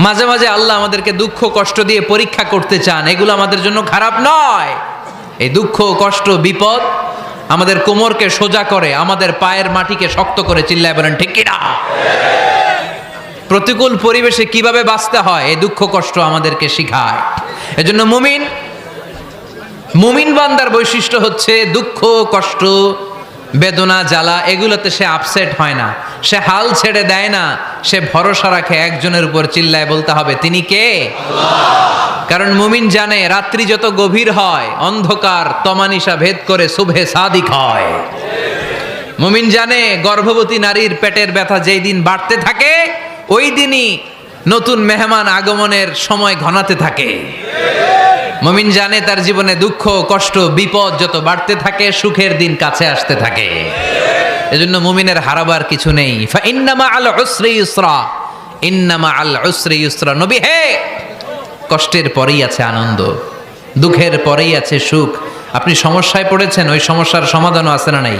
মাঝে মাঝে আল্লাহ আমাদেরকে দুঃখ কষ্ট দিয়ে পরীক্ষা করতে চান, এগুলো আমাদের জন্য খারাপ নয়। এই দুঃখ কষ্ট বিপদ আমাদের কোমরকে সোজা করে, আমাদের পায়ের মাটিকে শক্ত করে, চিল্লায় বলেন ঠিক কিনা? প্রতিকূল পরিবেশে কিভাবে বাঁচতে হয় এই দুঃখ কষ্ট আমাদেরকে শিখায়। এজন্য মুমিন বান্দার বৈশিষ্ট্য হচ্ছে দুঃখ কষ্ট বেদনা জ্বালা এগুলোতে সে আপসেট হয় না, সে হাল ছেড়ে দেয় না, সে ভরসা রাখে একজনের উপর, চিল্লায় বলতে হবে তিনি কে? কারণ মুমিন জানে রাত্রি যত গভীর হয় অন্ধকার তমানিসা ভেদ করে সুবহে সাদিক হয়। মুমিন জানে গর্ভবতী নারীর পেটের ব্যথা যেই দিন বাড়তে থাকে ওই দিনই নতুন মেহমান আগমনের সময় ঘনাতে থাকে। মুমিন জানে তার জীবনে দুঃখ কষ্ট বিপদ যত বাড়তে থাকে সুখের দিন কাছে আসতে থাকে। এজন্য মুমিনের হারাবার কিছু নেই। ফা ইন্নামা আল উসরি ইউসরা, ইন্নামা আল উসরি ইউসরা। নবী হে, কষ্টের পরেই আছে আনন্দ, দুঃখের পরেই আছে সুখ। আপনি সমস্যায় পড়েছেন, ওই সমস্যার সমাধানও আছে না নাই?